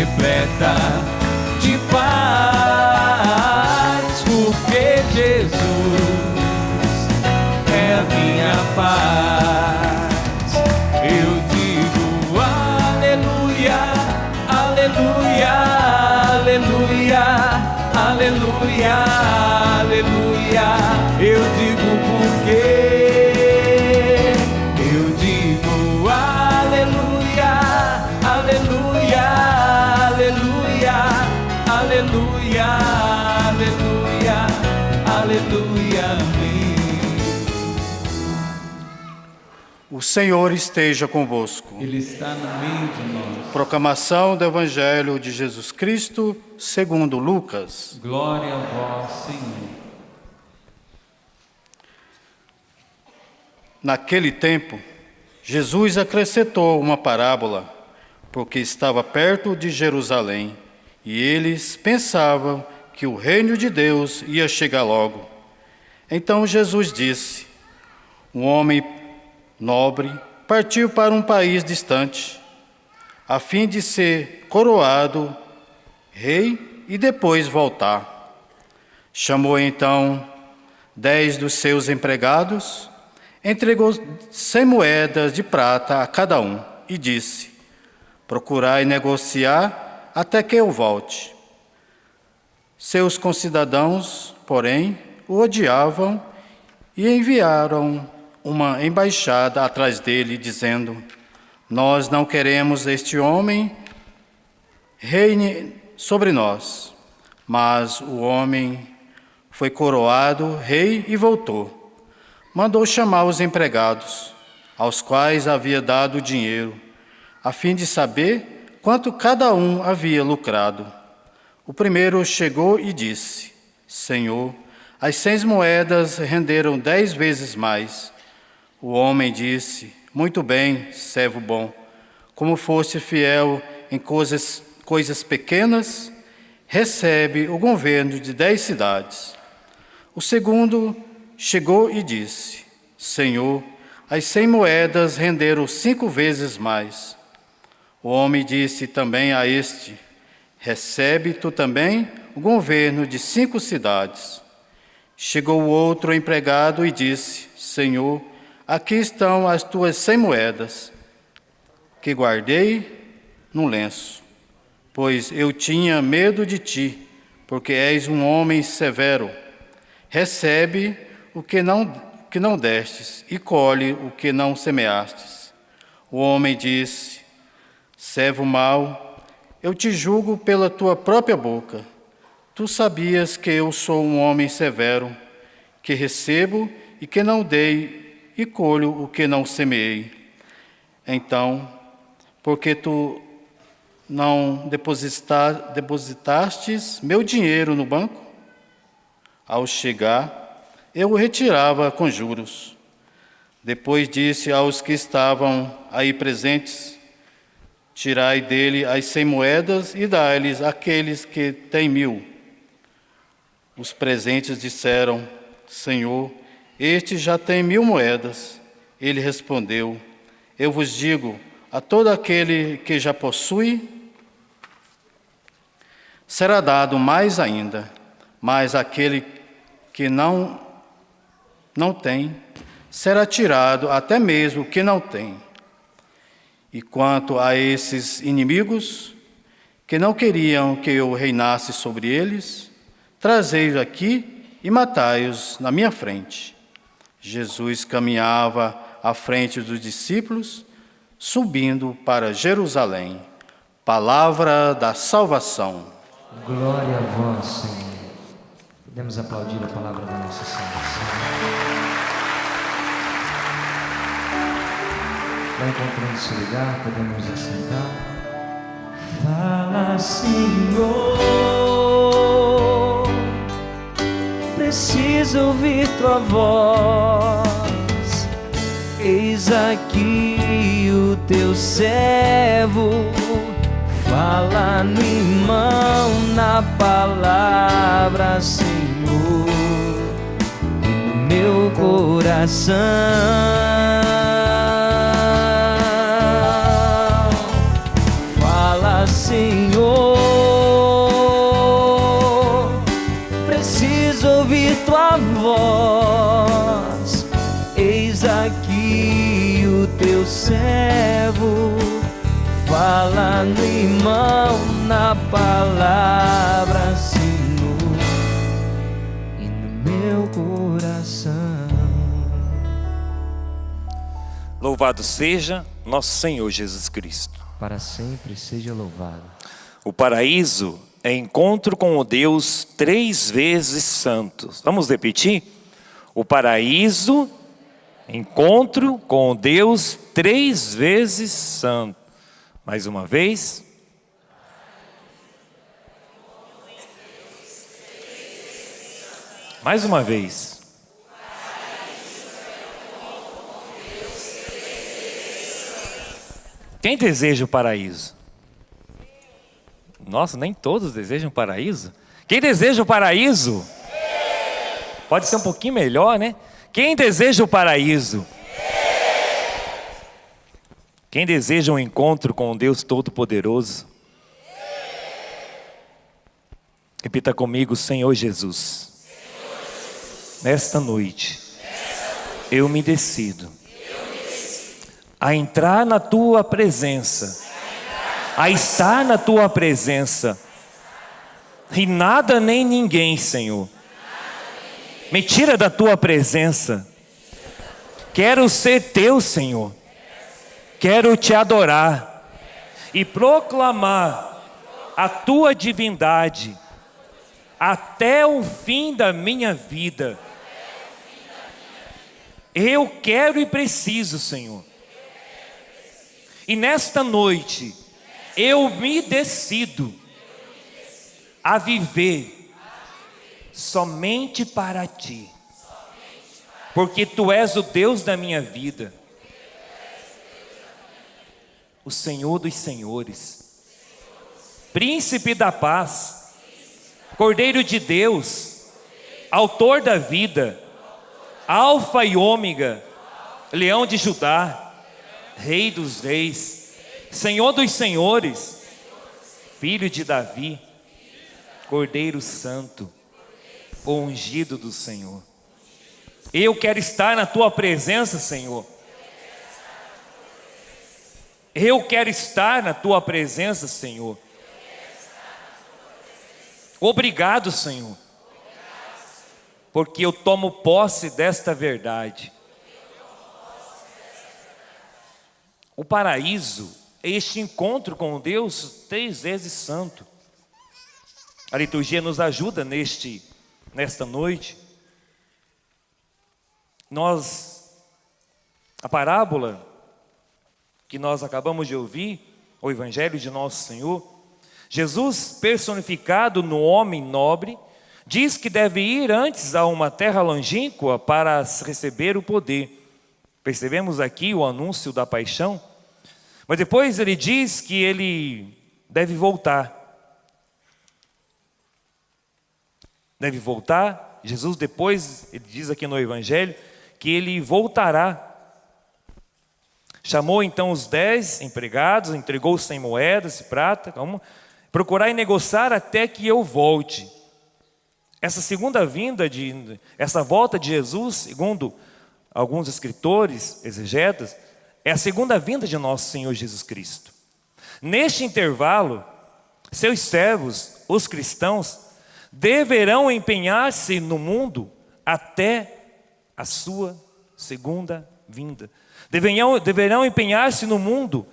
repleta de paz, porque Jesus é a minha paz. Eu digo aleluia, aleluia, aleluia, aleluia, aleluia. Eu digo porque eu digo aleluia, aleluia, aleluia, aleluia, aleluia, aleluia, amém. O Senhor esteja convosco. Ele está no meio de nós. Proclamação do Evangelho de Jesus Cristo, segundo Lucas. Glória a vós, Senhor. Naquele tempo, Jesus acrescentou uma parábola, porque estava perto de Jerusalém, e eles pensavam que o reino de Deus ia chegar logo. Então Jesus disse: um homem nobre partiu para um país distante, a fim de ser coroado rei e depois voltar. Chamou então 10 dos seus empregados, entregou 100 moedas de prata a cada um e disse: procurai negociar até que eu volte. Seus concidadãos, porém, o odiavam e enviaram uma embaixada atrás dele, dizendo: nós não queremos este homem reine sobre nós. Mas o homem foi coroado rei e voltou. Mandou chamar os empregados, aos quais havia dado o dinheiro, a fim de saber quanto cada um havia lucrado. O primeiro chegou e disse: Senhor, as 100 moedas renderam 10 vezes mais. O homem disse: muito bem, servo bom, como foste fiel em coisas pequenas, recebe o governo de 10 cidades. O segundo chegou e disse: Senhor, as 100 moedas renderam 5 vezes mais. O homem disse também a este: recebe tu também o governo de 5 cidades. Chegou o outro empregado e disse: Senhor, aqui estão as tuas 100 moedas, que guardei no lenço, pois eu tinha medo de ti, porque és um homem severo. Recebe o que não destes e colhe o que não semeastes. O homem disse: servo mau, eu te julgo pela tua própria boca. Tu sabias que eu sou um homem severo, que recebo e que não dei, e colho o que não semeei. Então, porque tu não depositastes meu dinheiro no banco? Ao chegar, eu o retirava com juros. Depois disse aos que estavam aí presentes: tirai dele as 100 moedas e dai-lhes àqueles que têm 1000. Os presentes disseram: Senhor, este já tem 1000 moedas. Ele respondeu: eu vos digo, a todo aquele que já possui, será dado mais ainda, mas aquele que não tem, será tirado até mesmo o que não tem. E quanto a esses inimigos, que não queriam que eu reinasse sobre eles, trazei-os aqui e matai-os na minha frente. Jesus caminhava à frente dos discípulos, subindo para Jerusalém. Palavra da salvação. Glória a vós, Senhor. Podemos aplaudir a palavra da nossa salvação. Vai encontrando seu lugar, podemos assentar. Fala, Senhor, preciso ouvir tua voz. Eis aqui o teu servo, fala no irmão, na palavra, Senhor, e no meu coração. Fala, Fala, Senhor, preciso ouvir tua voz. Eis aqui o teu servo, fala no irmão, na palavra, Senhor, e no meu coração. Louvado seja nosso Senhor Jesus Cristo. Para sempre seja louvado. O paraíso é encontro com o Deus 3 vezes santo. Vamos repetir? O paraíso, encontro com o Deus 3 vezes santo. Mais uma vez. Mais uma vez. Quem deseja o paraíso? Nossa, nem todos desejam o paraíso. Quem deseja o paraíso? Pode ser um pouquinho melhor, né? Quem deseja o paraíso? Quem deseja um encontro com o Deus Todo-Poderoso? Repita comigo: Senhor Jesus, nesta noite, eu me decido a entrar na tua presença, a estar na tua presença, e nada nem ninguém, Senhor, me tira da tua presença. Quero ser teu, Senhor, quero te adorar e proclamar a tua divindade até o fim da minha vida. Eu quero e preciso, Senhor. E nesta noite, eu me decido a viver somente para ti, porque tu és o Deus da minha vida, o Senhor dos senhores, Príncipe da paz, Cordeiro de Deus, Autor da vida, Alfa e Ômega, Leão de Judá, Rei dos reis, Senhor dos senhores, Filho de Davi, Cordeiro Santo, o ungido do Senhor. Eu quero estar na tua presença, Senhor. Eu quero estar na tua presença, Senhor. Obrigado, Senhor, porque eu tomo posse desta verdade. O paraíso é este encontro com Deus 3 vezes santo. A liturgia nos ajuda nesta noite. A parábola que nós acabamos de ouvir, o Evangelho de Nosso Senhor, Jesus personificado no homem nobre, diz que deve ir antes a uma terra longínqua para receber o poder. Percebemos aqui o anúncio da paixão, mas depois ele diz que ele deve voltar. Deve voltar. Jesus depois, ele diz aqui no Evangelho, que ele voltará. Chamou então os 10 empregados, entregou 100 moedas de prata, procurai negociar até que eu volte. Essa segunda vinda, essa volta de Jesus, segundo alguns escritores, exegetas, é a segunda vinda de nosso Senhor Jesus Cristo. Neste intervalo, seus servos, os cristãos, deverão empenhar-se no mundo até a sua segunda vinda. Deverão empenhar-se no mundo,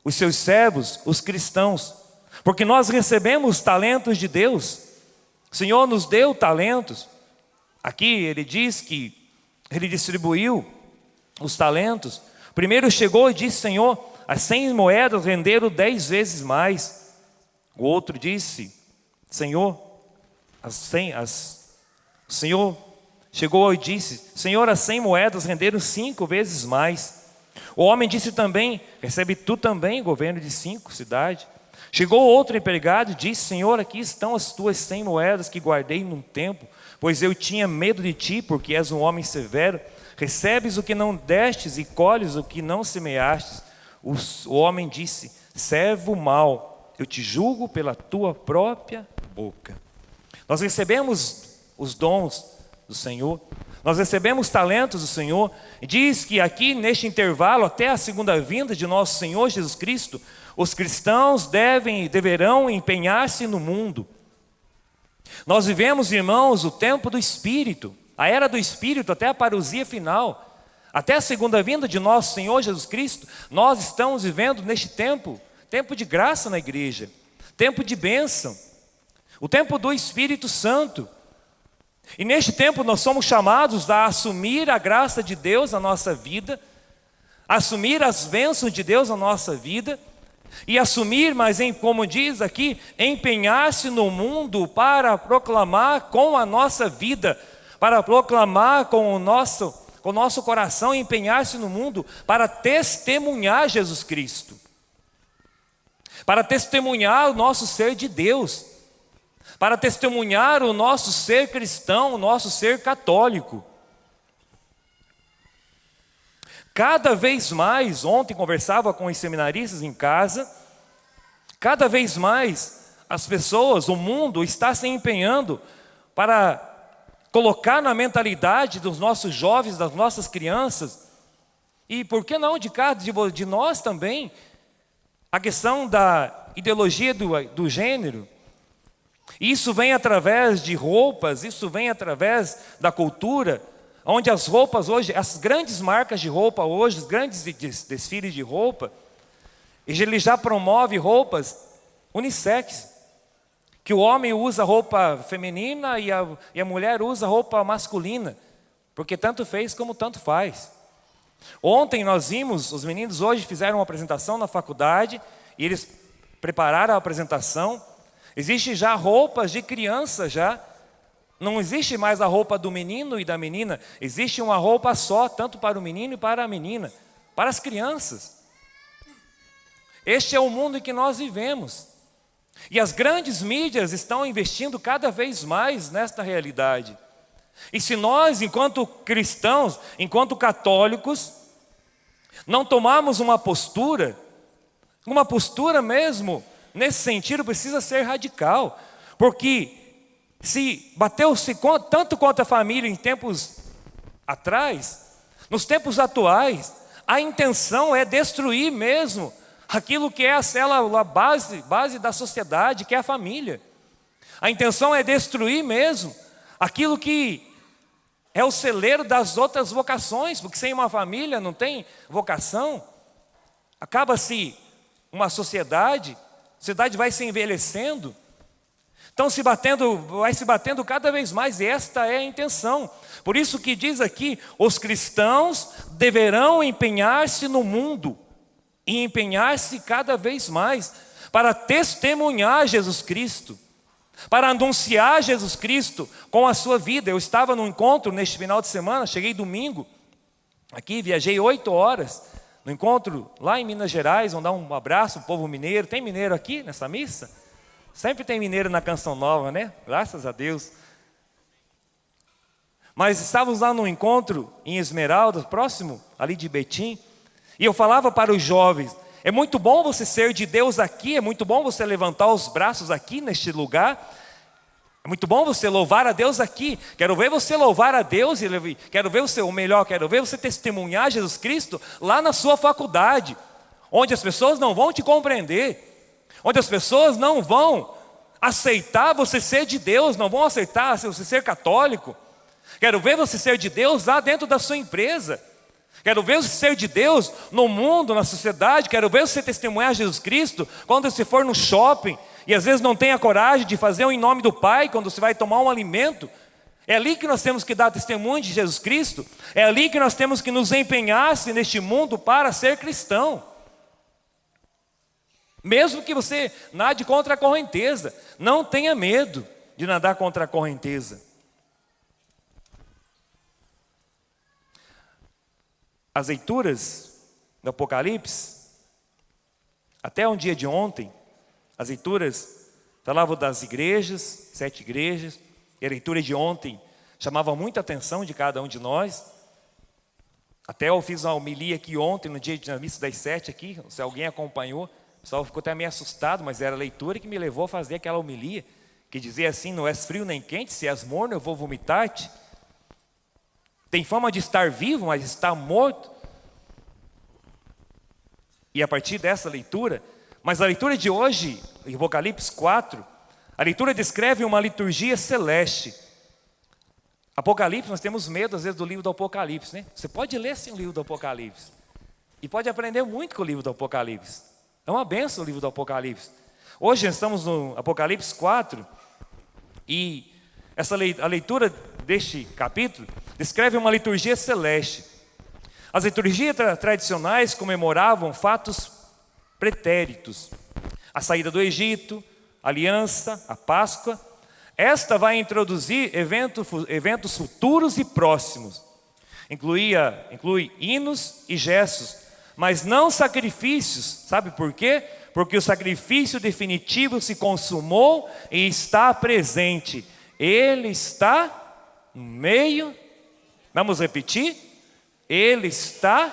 os seus servos, os cristãos, porque nós recebemos talentos de Deus. O Senhor nos deu talentos. Aqui ele diz que ele distribuiu os talentos. Primeiro chegou e disse: Senhor, as 100 moedas renderam 10 vezes mais. O outro disse: Senhor, o Senhor chegou e disse: Senhor, as 100 moedas renderam 5 vezes mais. O homem disse também: recebe tu também governo de 5 cidades. Chegou outro empregado e disse: Senhor, aqui estão as tuas 100 moedas que guardei num tempo, pois eu tinha medo de ti, porque és um homem severo. Recebes o que não destes e colhes o que não semeastes. O homem disse: servo mau, eu te julgo pela tua própria boca. Nós recebemos os dons do Senhor, nós recebemos talentos do Senhor, e diz que aqui neste intervalo, até a segunda vinda de nosso Senhor Jesus Cristo, os cristãos deverão empenhar-se no mundo. Nós vivemos, irmãos, o tempo do Espírito, a era do Espírito, até a parousia final, até a segunda vinda de nosso Senhor Jesus Cristo. Nós estamos vivendo neste tempo de graça na igreja, tempo de bênção, o tempo do Espírito Santo. E neste tempo nós somos chamados a assumir a graça de Deus na nossa vida, assumir as bênçãos de Deus na nossa vida, e assumir, mas como diz aqui, empenhar-se no mundo para proclamar com a nossa vida, para proclamar com o nosso coração, empenhar-se no mundo para testemunhar Jesus Cristo, para testemunhar o nosso ser de Deus, para testemunhar o nosso ser cristão, o nosso ser católico. Cada vez mais, ontem conversava com os seminaristas em casa, cada vez mais as pessoas, o mundo está se empenhando para colocar na mentalidade dos nossos jovens, das nossas crianças, e por que não de nós também, a questão da ideologia do gênero. Isso vem através de roupas, isso vem através da cultura, onde as roupas hoje, as grandes marcas de roupa hoje, os grandes desfiles de roupa, ele já promove roupas unissex, que o homem usa roupa feminina e a mulher usa roupa masculina, porque tanto fez como tanto faz. Ontem nós vimos, os meninos hoje fizeram uma apresentação na faculdade, e eles prepararam a apresentação. Existe já roupas de criança já. Não existe mais a roupa do menino e da menina. Existe uma roupa só, tanto para o menino e para a menina, para as crianças. Este é o mundo em que nós vivemos. E as grandes mídias estão investindo cada vez mais nesta realidade. E se nós, enquanto cristãos, enquanto católicos, não tomarmos uma postura mesmo, nesse sentido, precisa ser radical. Porque se bateu-se tanto contra a família em tempos atrás, nos tempos atuais, a intenção é destruir mesmo aquilo que é a célula base da sociedade, que é a família. A intenção é destruir mesmo aquilo que é o celeiro das outras vocações, porque sem uma família não tem vocação. Acaba-se uma sociedade, a sociedade vai se envelhecendo, então vai se batendo cada vez mais, e esta é a intenção. Por isso que diz aqui, os cristãos deverão empenhar-se no mundo, e empenhar-se cada vez mais, para testemunhar Jesus Cristo, para anunciar Jesus Cristo com a sua vida. Eu estava num encontro neste final de semana, cheguei domingo, aqui viajei 8 horas, no encontro lá em Minas Gerais, vamos dar um abraço ao povo mineiro. Tem mineiro aqui nessa missa? Sempre tem mineiro na Canção Nova, né? Graças a Deus. Mas estávamos lá num encontro em Esmeralda, próximo ali de Betim, e eu falava para os jovens, é muito bom você ser de Deus aqui, é muito bom você levantar os braços aqui neste lugar, é muito bom você louvar a Deus aqui. Quero ver você louvar a Deus, quero ver você testemunhar Jesus Cristo lá na sua faculdade, onde as pessoas não vão te compreender, onde as pessoas não vão aceitar você ser de Deus, não vão aceitar você ser católico. Quero ver você ser de Deus lá dentro da sua empresa. Quero ver você ser de Deus no mundo, na sociedade. Quero ver você testemunhar Jesus Cristo quando você for no shopping e às vezes não tem a coragem de fazer o em nome do Pai, quando você vai tomar um alimento. É ali que nós temos que dar testemunho de Jesus Cristo. É ali que nós temos que nos empenhar neste mundo para ser cristão. Mesmo que você nade contra a correnteza, não tenha medo de nadar contra a correnteza. As leituras do Apocalipse, até um dia de ontem, as leituras falavam das igrejas, 7 igrejas, e a leitura de ontem chamava muita atenção de cada um de nós. Até eu fiz uma homilia aqui ontem, no dia da missa das 7 aqui, se alguém acompanhou, pessoal ficou até meio assustado, mas era a leitura que me levou a fazer aquela homilia, que dizia assim: não és frio nem quente, se és morno eu vou vomitar-te. Tem fama de estar vivo, mas está morto. E a partir dessa leitura, mas a leitura de hoje, em Apocalipse 4, a leitura descreve uma liturgia celeste. Apocalipse, nós temos medo às vezes do livro do Apocalipse, né? Você pode ler sim o livro do Apocalipse e pode aprender muito com o livro do Apocalipse. É uma benção o livro do Apocalipse. Hoje estamos no Apocalipse 4 e a leitura deste capítulo descreve uma liturgia celeste. As liturgias tradicionais comemoravam fatos pretéritos: a saída do Egito, a aliança, a Páscoa. Esta vai introduzir eventos futuros e próximos. Inclui hinos e gestos, mas não sacrifícios. Sabe por quê? Porque o sacrifício definitivo se consumou e está presente. Ele está no meio. Vamos repetir? Ele está.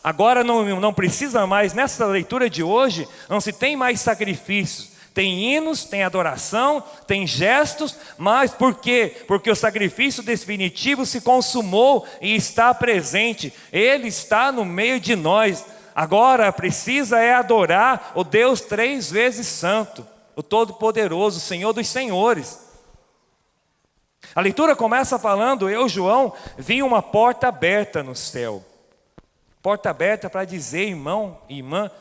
Agora não precisa mais, nessa leitura de hoje, não se tem mais sacrifícios. Tem hinos, tem adoração, tem gestos, mas por quê? Porque o sacrifício definitivo se consumou e está presente. Ele está no meio de nós. Agora precisa adorar o Deus 3 vezes santo, o Todo-Poderoso, o Senhor dos Senhores. A leitura começa falando: eu, João, vi uma porta aberta no céu. Porta aberta para dizer, irmão e irmã,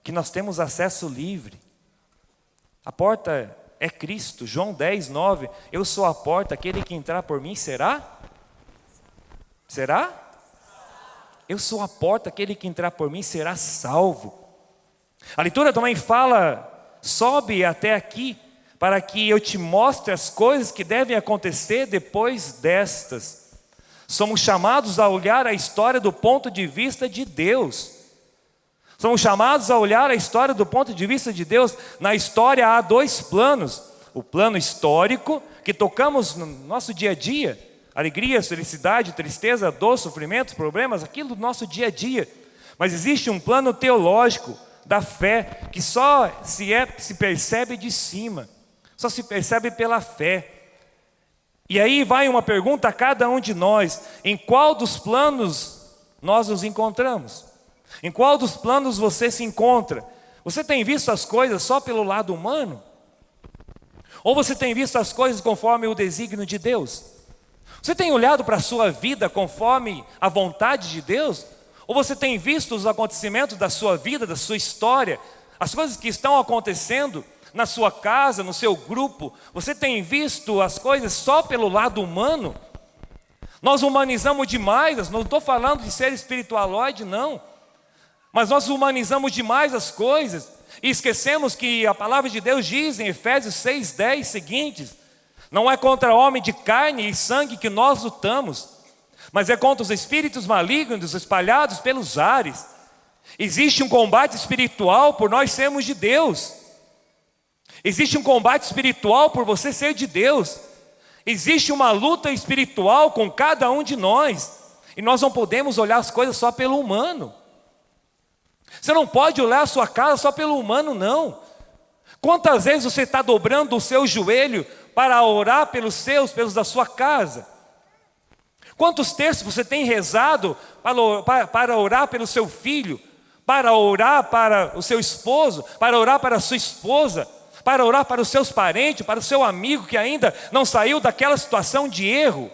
que nós temos acesso livre. A porta é Cristo. João 10, 9. Eu sou a porta, aquele que entrar por mim será? Será? Eu sou a porta, aquele que entrar por mim será salvo. A leitura também fala: sobe até aqui, para que eu te mostre as coisas que devem acontecer depois destas. Somos chamados a olhar a história do ponto de vista de Deus. Somos chamados a olhar a história do ponto de vista de Deus. Na história há 2 planos. O plano histórico, que tocamos no nosso dia a dia. Alegria, felicidade, tristeza, dor, sofrimento, problemas, aquilo do nosso dia a dia. Mas existe um plano teológico da fé, que só se percebe de cima. Só se percebe pela fé. E aí vai uma pergunta a cada um de nós: em qual dos planos nós nos encontramos? Em qual dos planos você se encontra? Você tem visto as coisas só pelo lado humano? Ou você tem visto as coisas conforme o desígnio de Deus? Você tem olhado para a sua vida conforme a vontade de Deus? Ou você tem visto os acontecimentos da sua vida, da sua história, as coisas que estão acontecendo na sua casa, no seu grupo? Você tem visto as coisas só pelo lado humano? Nós humanizamos demais. Não estou falando de ser espiritualoide, não. Mas nós humanizamos demais as coisas e esquecemos que a palavra de Deus diz em Efésios 6:10 seguintes: não é contra homem de carne e sangue que nós lutamos, mas é contra os espíritos malignos espalhados pelos ares. Existe um combate espiritual por nós sermos de Deus. Existe um combate espiritual por você ser de Deus. Existe uma luta espiritual com cada um de nós. E nós não podemos olhar as coisas só pelo humano. Você não pode olhar a sua casa só pelo humano, não. Quantas vezes você está dobrando o seu joelho para orar pelos da sua casa? Quantos terços você tem rezado para orar pelo seu filho, para orar para o seu esposo, para orar para a sua esposa, para orar para os seus parentes, para o seu amigo que ainda não saiu daquela situação de erro?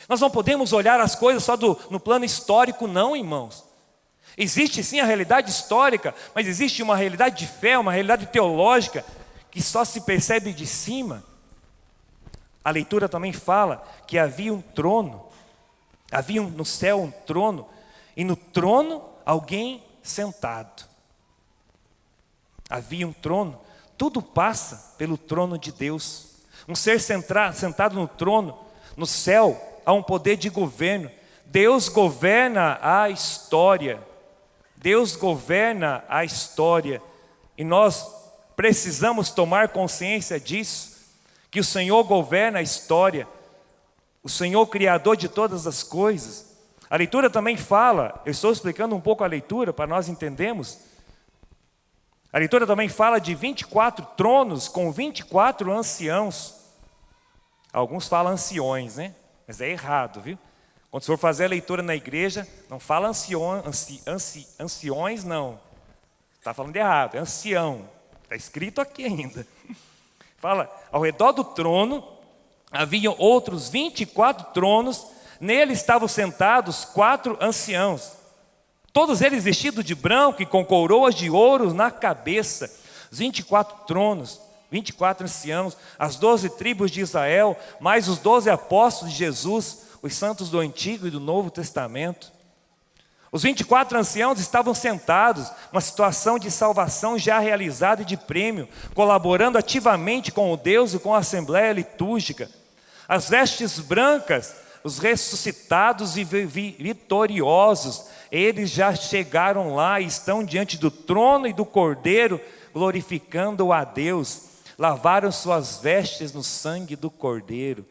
Nós não podemos olhar as coisas só no plano histórico, não, irmãos. Existe sim a realidade histórica, mas existe uma realidade de fé, uma realidade teológica, que só se percebe de cima. A leitura também fala que havia um trono, havia no céu um trono, e no trono alguém sentado. Havia um trono, tudo passa pelo trono de Deus. Um ser sentado no trono, no céu, há um poder de governo. Deus governa a história. Deus governa a história. E nós precisamos tomar consciência disso, que o Senhor governa a história. O Senhor, Criador de todas as coisas. A leitura também fala, eu estou explicando um pouco a leitura para nós entendermos. A leitura também fala de 24 tronos com 24 anciãos. Alguns falam anciões, né? Mas é errado, viu? Quando você for fazer a leitura na igreja, não fala anciões, não. Está falando errado, é ancião. Está escrito aqui ainda. Fala, ao redor do trono haviam outros 24 tronos, nele estavam sentados 4 anciãos. Todos eles vestidos de branco e com coroas de ouro na cabeça. Os 24 tronos, 24 anciãos, as 12 tribos de Israel, mais os 12 apóstolos de Jesus, os santos do Antigo e do Novo Testamento. Os 24 anciãos estavam sentados, uma situação de salvação já realizada e de prêmio, colaborando ativamente com o Deus e com a Assembleia Litúrgica. As vestes brancas, os ressuscitados e vitoriosos, eles já chegaram lá e estão diante do trono e do Cordeiro, glorificando a Deus. Lavaram suas vestes no sangue do Cordeiro.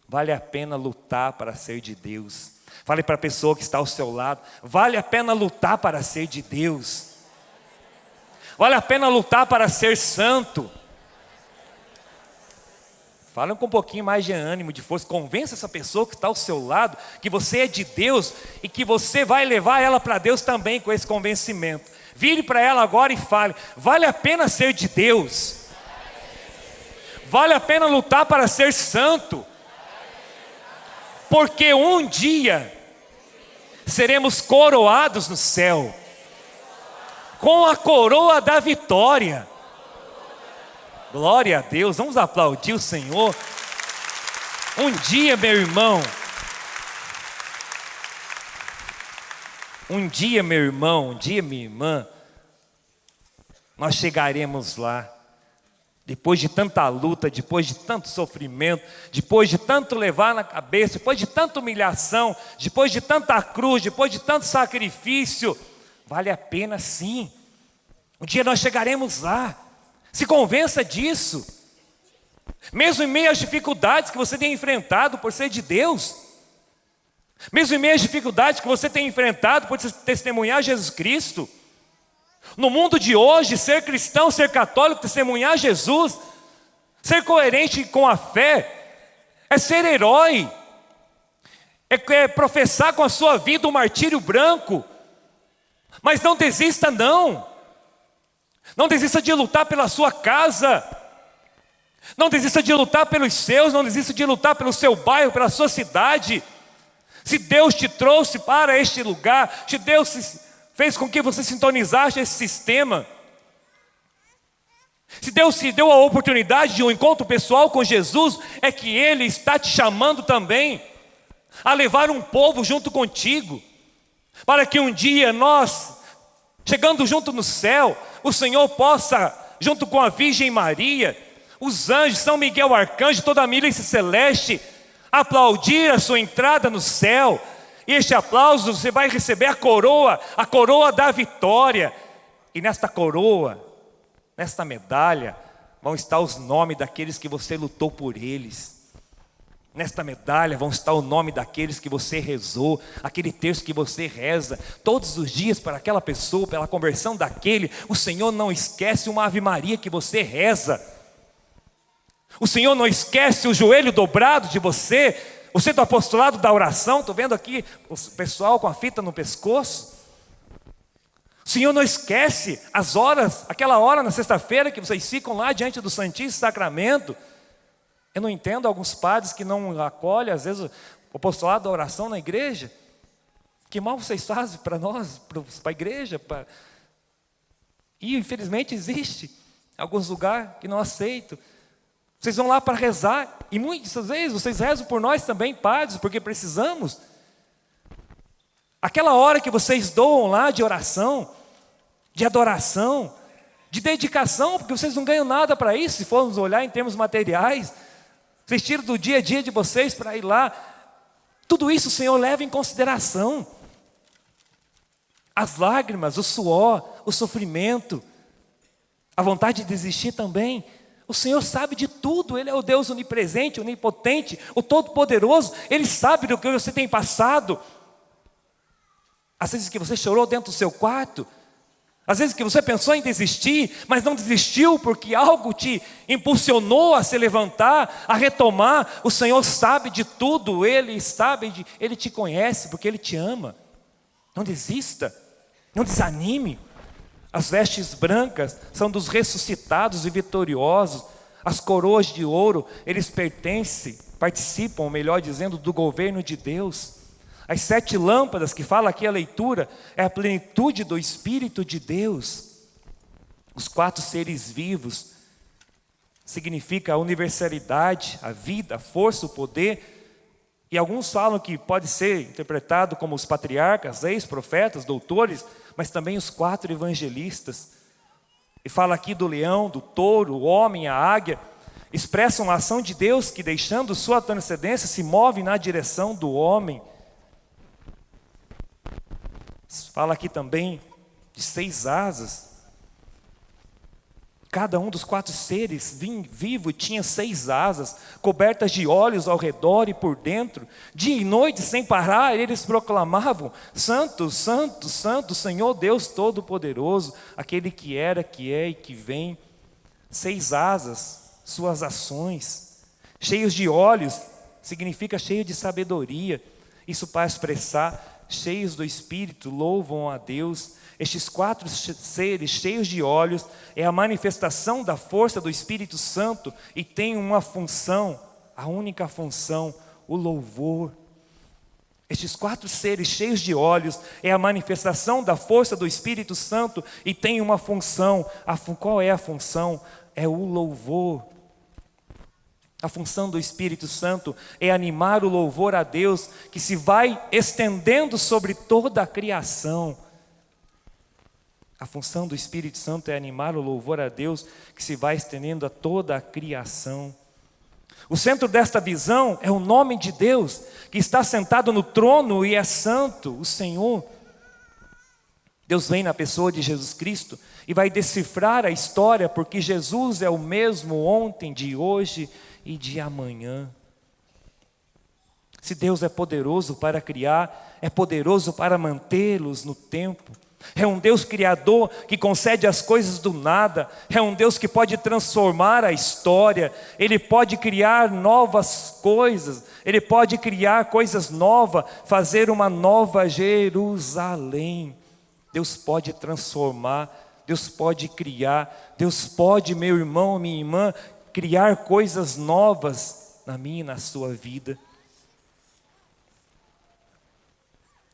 Vale a pena lutar para ser de Deus. Fale para a pessoa que está ao seu lado, vale a pena lutar para ser de Deus. Vale a pena lutar para ser santo. Fala com um pouquinho mais de ânimo, de força. Convença essa pessoa que está ao seu lado que você é de Deus e que você vai levar ela para Deus também com esse convencimento. Vire para ela agora e fale: vale a pena ser de Deus. Vale a pena lutar para ser santo. Porque um dia seremos coroados no céu com a coroa da vitória. Glória a Deus, vamos aplaudir o Senhor. Um dia, meu irmão, um dia, meu irmão, um dia, minha irmã, nós chegaremos lá. Depois de tanta luta, depois de tanto sofrimento, depois de tanto levar na cabeça, depois de tanta humilhação, depois de tanta cruz, depois de tanto sacrifício, vale a pena sim. Um dia nós chegaremos lá. Se convença disso. Mesmo em meio às dificuldades que você tem enfrentado por ser de Deus, mesmo em meio às dificuldades que você tem enfrentado por testemunhar Jesus Cristo, no mundo de hoje, ser cristão, ser católico, testemunhar Jesus, ser coerente com a fé, é ser herói, é professar com a sua vida o martírio branco. Mas não desista não. Não desista de lutar pela sua casa. Não desista de lutar pelos seus. Não desista de lutar pelo seu bairro, pela sua cidade. Se Deus te trouxe para este lugar, se Deus fez com que você sintonizasse esse sistema, se Deus te deu a oportunidade de um encontro pessoal com Jesus, é que Ele está te chamando também a levar um povo junto contigo, para que um dia nós, chegando junto no céu, o Senhor possa, junto com a Virgem Maria, os anjos, São Miguel Arcanjo, toda a milícia celeste, aplaudir a sua entrada no céu. E este aplauso você vai receber a coroa da vitória. E nesta coroa, nesta medalha, vão estar os nomes daqueles que você lutou por eles. Nesta medalha vão estar o nome daqueles que você rezou, aquele texto que você reza todos os dias para aquela pessoa, pela conversão daquele. O Senhor não esquece uma Ave Maria que você reza. O Senhor não esquece o joelho dobrado de você do apostolado da oração. Estou vendo aqui o pessoal com a fita no pescoço. O Senhor não esquece as horas, aquela hora na sexta-feira que vocês ficam lá diante do Santíssimo Sacramento. Eu não entendo alguns padres que não acolhem, às vezes, o apostolado da oração na igreja. Que mal vocês fazem para nós, para a igreja? E, infelizmente, existe alguns lugares que não aceitam. Vocês vão lá para rezar, e muitas vezes vocês rezam por nós também, padres, porque precisamos. Aquela hora que vocês doam lá de oração, de adoração, de dedicação, porque vocês não ganham nada para isso, se formos olhar em termos materiais. Vocês tiram do dia a dia de vocês para ir lá. Tudo isso o Senhor leva em consideração. As lágrimas, o suor, o sofrimento, a vontade de desistir também. O Senhor sabe de tudo. Ele é o Deus onipresente, onipotente, o Todo-Poderoso. Ele sabe do que você tem passado. Às vezes que você chorou dentro do seu quarto. Às vezes que você pensou em desistir, mas não desistiu porque algo te impulsionou a se levantar, a retomar. O Senhor sabe de tudo, Ele te conhece porque Ele te ama. Não desista, não desanime. As vestes brancas são dos ressuscitados e vitoriosos. As coroas de ouro, eles participam, melhor dizendo, do governo de Deus. As 7 lâmpadas que fala aqui a leitura é a plenitude do Espírito de Deus. Os 4 seres vivos significa a universalidade, a vida, a força, o poder. E alguns falam que pode ser interpretado como os patriarcas, ex-profetas, doutores, mas também os 4 evangelistas. E fala aqui do leão, do touro, o homem, a águia. Expressam a ação de Deus que, deixando sua transcendência, se move na direção do homem. Fala aqui também de 6 asas. Cada um dos 4 seres vivos tinha 6 asas, cobertas de olhos ao redor e por dentro. Dia e noite, sem parar, eles proclamavam: Santo, Santo, Santo, Senhor Deus Todo-Poderoso, aquele que era, que é e que vem. 6 asas, suas ações. Cheios de olhos, significa cheio de sabedoria. Isso para expressar, cheios do Espírito, louvam a Deus. Estes 4 seres cheios de olhos é a manifestação da força do Espírito Santo e tem uma função, a única função, o louvor. Estes 4 seres cheios de olhos é a manifestação da força do Espírito Santo e tem uma função. Qual é a função? É o louvor. A função do Espírito Santo é animar o louvor a Deus, que se vai estendendo sobre toda a criação. A função do Espírito Santo é animar o louvor a Deus, que se vai estendendo a toda a criação. O centro desta visão é o nome de Deus, que está sentado no trono e é santo, o Senhor. Deus vem na pessoa de Jesus Cristo e vai decifrar a história, porque Jesus é o mesmo ontem, de hoje e de amanhã. Se Deus é poderoso para criar, é poderoso para mantê-los no tempo. É um Deus criador que concede as coisas do nada. É um Deus que pode transformar a história. Ele pode criar novas coisas. Ele pode criar coisas novas, fazer uma nova Jerusalém. Deus pode transformar, Deus pode criar, Deus pode, meu irmão, minha irmã, criar coisas novas na minha e na sua vida.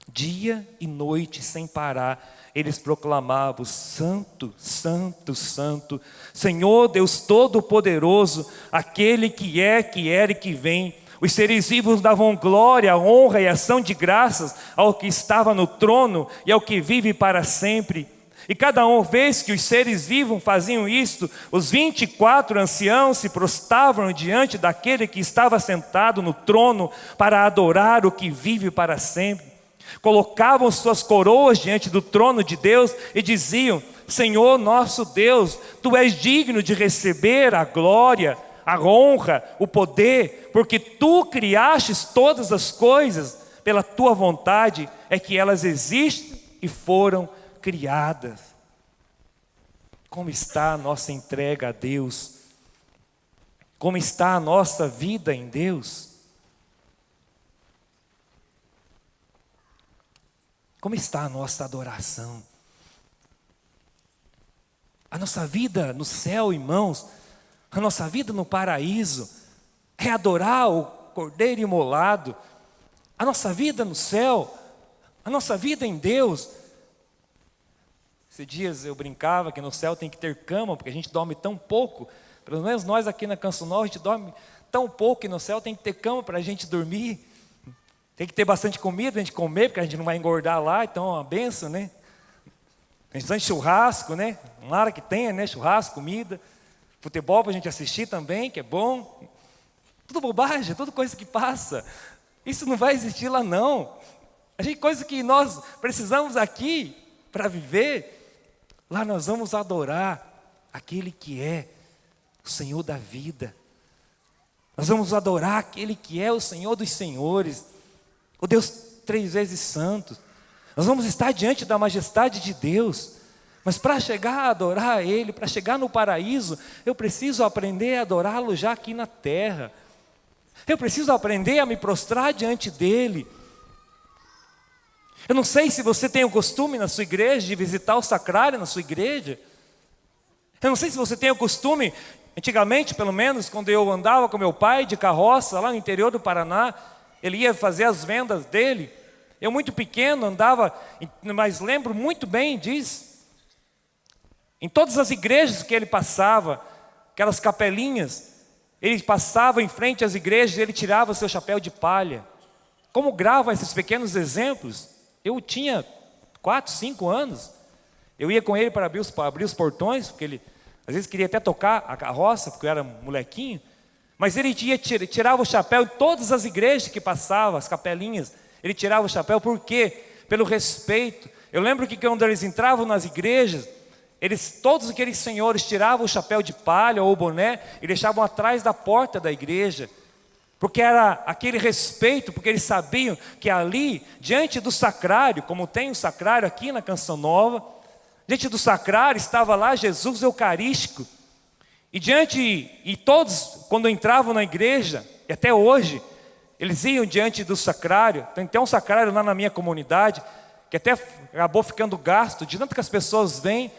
Dia e noite sem parar, eles proclamavam: Santo, Santo, Santo, Senhor Deus Todo-Poderoso, aquele que é, que era e que vem. Os seres vivos davam glória, honra e ação de graças ao que estava no trono e ao que vive para sempre. E cada vez que os seres vivos faziam isto, os 24 anciãos se prostravam diante daquele que estava sentado no trono para adorar o que vive para sempre. Colocavam suas coroas diante do trono de Deus e diziam: Senhor nosso Deus, Tu és digno de receber a glória, a honra, o poder, porque Tu criastes todas as coisas, pela Tua vontade é que elas existem e foram criadas. Como está a nossa entrega a Deus? Como está a nossa vida em Deus? Como está a nossa adoração? A nossa vida no céu, irmãos, a nossa vida no paraíso, é adorar o Cordeiro imolado. A nossa vida no céu, a nossa vida em Deus. Esses dias eu brincava que no céu tem que ter cama, porque a gente dorme tão pouco. Pelo menos nós aqui na Canção Nova, a gente dorme tão pouco que no céu tem que ter cama para a gente dormir. Tem que ter bastante comida para a gente comer, porque a gente não vai engordar lá, então é uma benção, né? A gente tem churrasco, né? Tomara que tenha, né? Churrasco, comida. Futebol para a gente assistir também, que é bom. Tudo bobagem, tudo coisa que passa. Isso não vai existir lá não. A gente, coisa que nós precisamos aqui para viver, lá nós vamos adorar aquele que é o Senhor da vida. Nós vamos adorar aquele que é o Senhor dos senhores, o Deus 3 vezes santo. Nós vamos estar diante da majestade de Deus. Mas para chegar a adorar a Ele, para chegar no paraíso, eu preciso aprender a adorá-lo já aqui na terra. Eu preciso aprender a me prostrar diante dEle. Eu não sei se você tem o costume na sua igreja de visitar o sacrário na sua igreja. Eu não sei se você tem o costume, antigamente pelo menos, quando eu andava com meu pai de carroça lá no interior do Paraná, ele ia fazer as vendas dele. Eu muito pequeno andava, mas lembro muito bem disso. Em todas as igrejas que ele passava, aquelas capelinhas, ele passava em frente às igrejas e ele tirava o seu chapéu de palha. Como grava esses pequenos exemplos? Eu tinha 4, 5 anos. Eu ia com ele para abrir os portões, porque ele às vezes queria até tocar a carroça, porque eu era molequinho. Mas ele tirava o chapéu em todas as igrejas que passava, as capelinhas. Ele tirava o chapéu, por quê? Pelo respeito. Eu lembro que quando eles entravam nas igrejas, todos aqueles senhores tiravam o chapéu de palha ou o boné e deixavam atrás da porta da igreja. Porque era aquele respeito, porque eles sabiam que ali, diante do sacrário, como tem o sacrário aqui na Canção Nova, diante do sacrário estava lá Jesus Eucarístico. E todos, quando entravam na igreja, e até hoje, eles iam diante do sacrário. Tem até um sacrário lá na minha comunidade, que até acabou ficando gasto, de tanto que as pessoas vêm,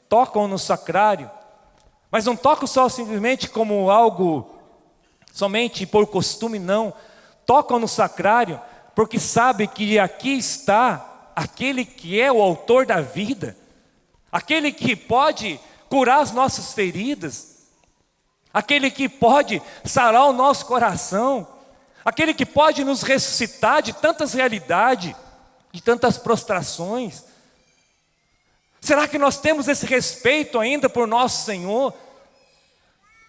tocam no sacrário. Mas não tocam só simplesmente como algo, somente por costume, não. Tocam no sacrário, porque sabem que aqui está aquele que é o autor da vida, aquele que pode curar as nossas feridas, aquele que pode sarar o nosso coração, aquele que pode nos ressuscitar de tantas realidades, de tantas prostrações. Será que nós temos esse respeito ainda por nosso Senhor?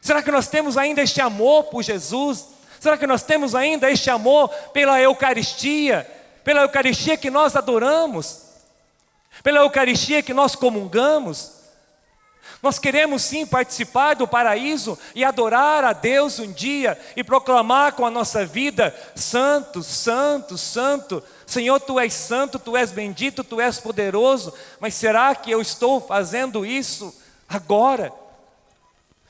Será que nós temos ainda este amor por Jesus? Será que nós temos ainda este amor pela Eucaristia que nós adoramos, pela Eucaristia que nós comungamos? Nós queremos sim participar do paraíso e adorar a Deus um dia e proclamar com a nossa vida: Santo, Santo, Santo, Senhor, Tu és santo, Tu és bendito, Tu és poderoso. Mas será que eu estou fazendo isso agora?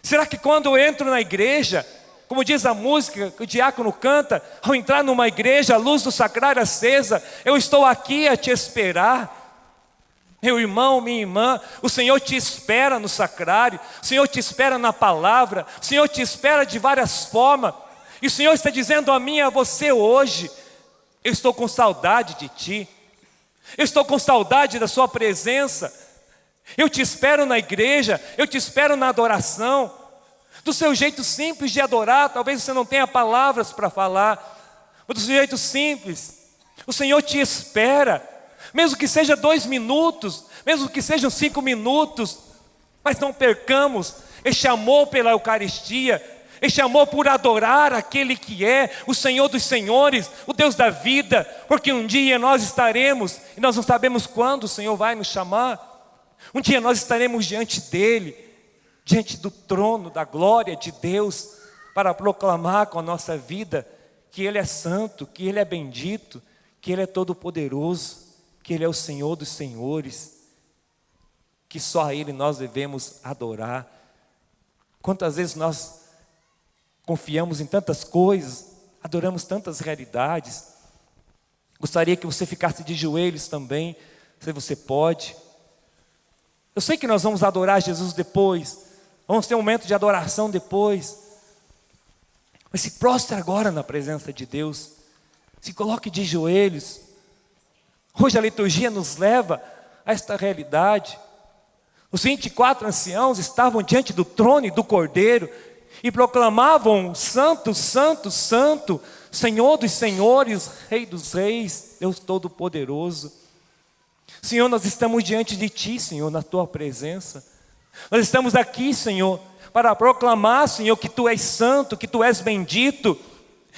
Será que quando eu entro na igreja, como diz a música que o diácono canta, ao entrar numa igreja, a luz do sacrário acesa, eu estou aqui a te esperar? Meu irmão, minha irmã, o Senhor te espera no sacrário, o Senhor te espera na palavra, o Senhor te espera de várias formas, e o Senhor está dizendo a mim e a você hoje: eu estou com saudade de ti, eu estou com saudade da sua presença, eu te espero na igreja, eu te espero na adoração, do seu jeito simples de adorar. Talvez você não tenha palavras para falar, mas do seu jeito simples, o Senhor te espera. Mesmo que seja 2 minutos, mesmo que sejam 5 minutos, mas não percamos este amor pela Eucaristia, este amor por adorar aquele que é o Senhor dos Senhores, o Deus da vida, porque um dia nós estaremos, e nós não sabemos quando o Senhor vai nos chamar, um dia nós estaremos diante dEle, diante do trono da glória de Deus, para proclamar com a nossa vida que Ele é santo, que Ele é bendito, que Ele é todo-poderoso, que Ele é o Senhor dos Senhores, que só a Ele nós devemos adorar. Quantas vezes nós confiamos em tantas coisas, adoramos tantas realidades. Gostaria que você ficasse de joelhos também, se você pode. Eu sei que nós vamos adorar Jesus depois, vamos ter um momento de adoração depois, mas se prostre agora na presença de Deus, se coloque de joelhos. Hoje a liturgia nos leva a esta realidade. Os 24 anciãos estavam diante do trono e do Cordeiro e proclamavam: Santo, Santo, Santo, Senhor dos Senhores, Rei dos Reis, Deus Todo-Poderoso. Senhor, nós estamos diante de Ti, Senhor, na Tua presença. Nós estamos aqui, Senhor, para proclamar, Senhor, que Tu és santo, que Tu és bendito.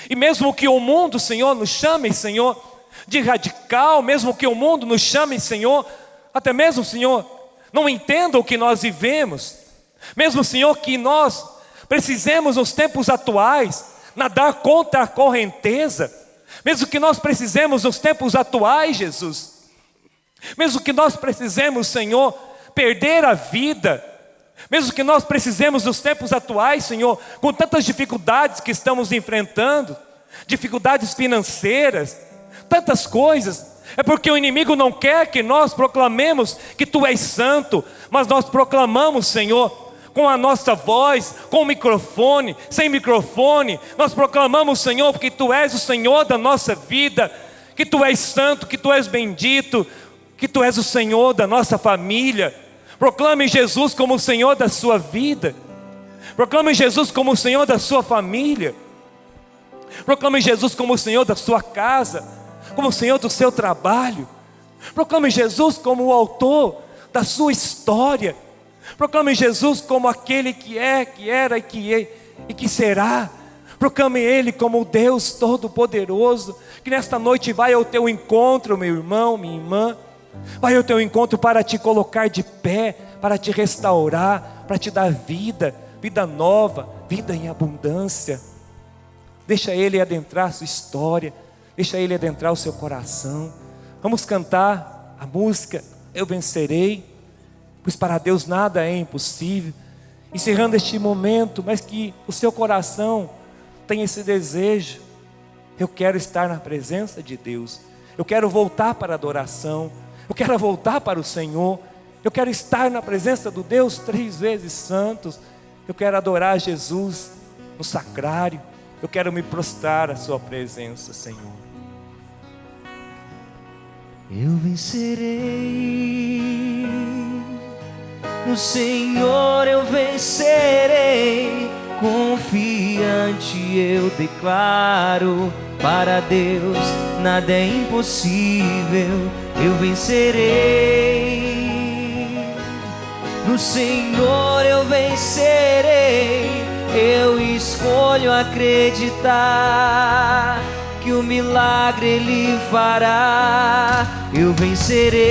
E mesmo que o mundo, Senhor, nos chame, Senhor, de radical, mesmo que o mundo nos chame, Senhor, até mesmo, Senhor, não entenda o que nós vivemos, mesmo, Senhor, que nós precisemos nos tempos atuais nadar contra a correnteza, mesmo que nós precisemos nos tempos atuais, Jesus, Mesmo que nós precisemos, Senhor, perder a vida, mesmo que nós precisemos nos tempos atuais, Senhor, com tantas dificuldades que estamos enfrentando, dificuldades financeiras, tantas coisas, é porque o inimigo não quer que nós proclamemos que Tu és santo, mas nós proclamamos, Senhor, com a nossa voz, com o microfone, sem microfone, nós proclamamos, Senhor, porque Tu és o Senhor da nossa vida, que Tu és santo, que Tu és bendito, que Tu és o Senhor da nossa família. Proclame Jesus como o Senhor da sua vida, proclame Jesus como o Senhor da sua família, proclame Jesus como o Senhor da sua casa, como o Senhor do seu trabalho, proclame Jesus como o autor da sua história, proclame Jesus como aquele que é, que era e que será. Proclame Ele como o Deus Todo-Poderoso, que nesta noite vai ao teu encontro, meu irmão, minha irmã, vai ao teu encontro para te colocar de pé, para te restaurar, para te dar vida, vida nova, vida em abundância. Deixa Ele adentrar a sua história, deixa Ele adentrar o seu coração. Vamos cantar a música Eu Vencerei, pois para Deus nada é impossível. Encerrando este momento, mas que o seu coração tenha esse desejo. Eu quero estar na presença de Deus, eu quero voltar para a adoração, eu quero voltar para o Senhor, eu quero estar na presença do Deus 3 vezes santos, eu quero adorar Jesus no sacrário, eu quero me prostrar à sua presença, Senhor. Eu vencerei, no Senhor eu vencerei, confiante eu declaro, para Deus nada é impossível. Eu vencerei, no Senhor eu vencerei, eu escolho acreditar que o milagre Ele fará. Eu vencerei,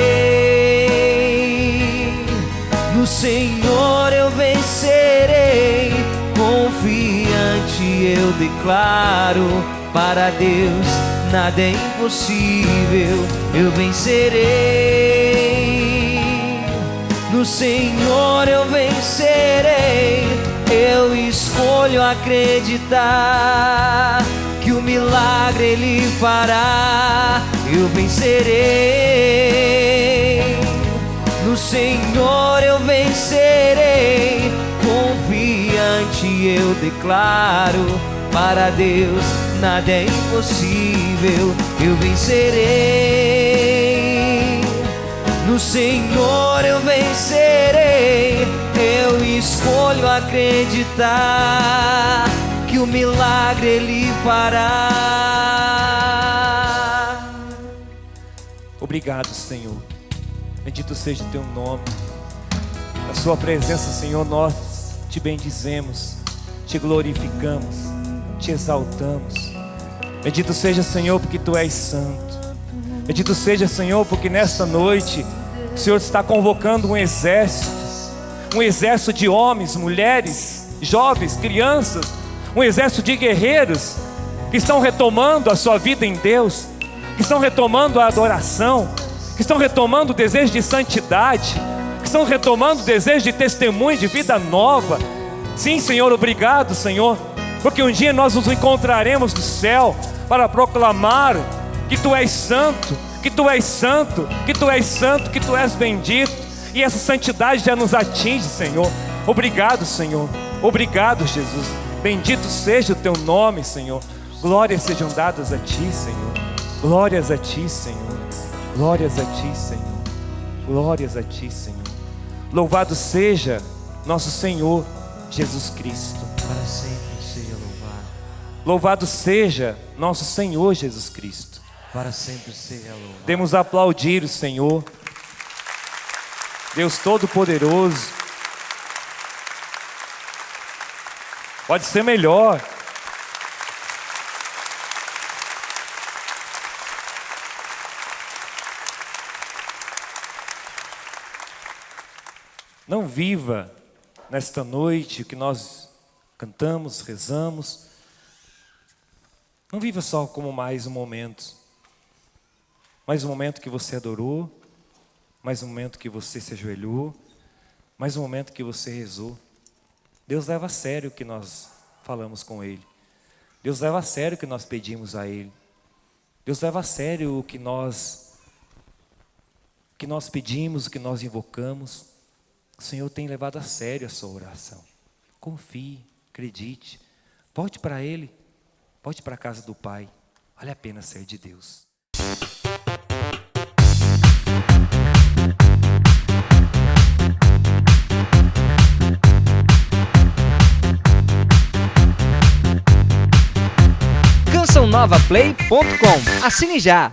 no Senhor eu vencerei, confiante eu declaro, para Deus nada é impossível. Eu vencerei, no Senhor eu vencerei, eu escolho acreditar que o milagre Ele fará. Eu vencerei, no Senhor eu vencerei, confiante eu declaro, para Deus nada é impossível. Eu vencerei, no Senhor eu vencerei, eu escolho acreditar que o milagre Ele fará. Obrigado, Senhor. Bendito seja o teu nome. Na sua presença, Senhor, nós te bendizemos, te glorificamos, te exaltamos. Bendito seja, Senhor, porque tu és santo. Bendito seja, Senhor, porque nesta noite o Senhor está convocando um exército de homens, mulheres, jovens, crianças, um exército de guerreiros que estão retomando a sua vida em Deus, que estão retomando a adoração, que estão retomando o desejo de santidade, que estão retomando o desejo de testemunho, de vida nova. Sim, Senhor, obrigado, Senhor, porque um dia nós nos encontraremos no céu para proclamar que Tu és santo, que Tu és santo, que Tu és santo, que Tu és bendito, e essa santidade já nos atinge, Senhor. Obrigado, Senhor, obrigado, Jesus. Bendito seja o Teu nome, Senhor. Glórias sejam dadas a Ti, Senhor. Glórias a Ti, Senhor. Glórias a Ti, Senhor. Glórias a Ti, Senhor. Louvado seja nosso Senhor Jesus Cristo. Para sempre seja louvado. Louvado seja nosso Senhor Jesus Cristo. Para sempre seja louvado. Temos a aplaudir o Senhor, Deus Todo-Poderoso. Pode ser melhor. Não viva nesta noite o que nós cantamos, rezamos. Não viva só como mais um momento que você adorou, mais um momento que você se ajoelhou, mais um momento que você rezou. Deus leva a sério o que nós falamos com Ele. Deus leva a sério o que nós pedimos a Ele. Deus leva a sério o que nós pedimos, o que nós invocamos. O Senhor tem levado a sério a sua oração. Confie, acredite, volte para Ele, volte para a casa do Pai. Vale a pena ser de Deus. cançãonovaplay.com. Assine já!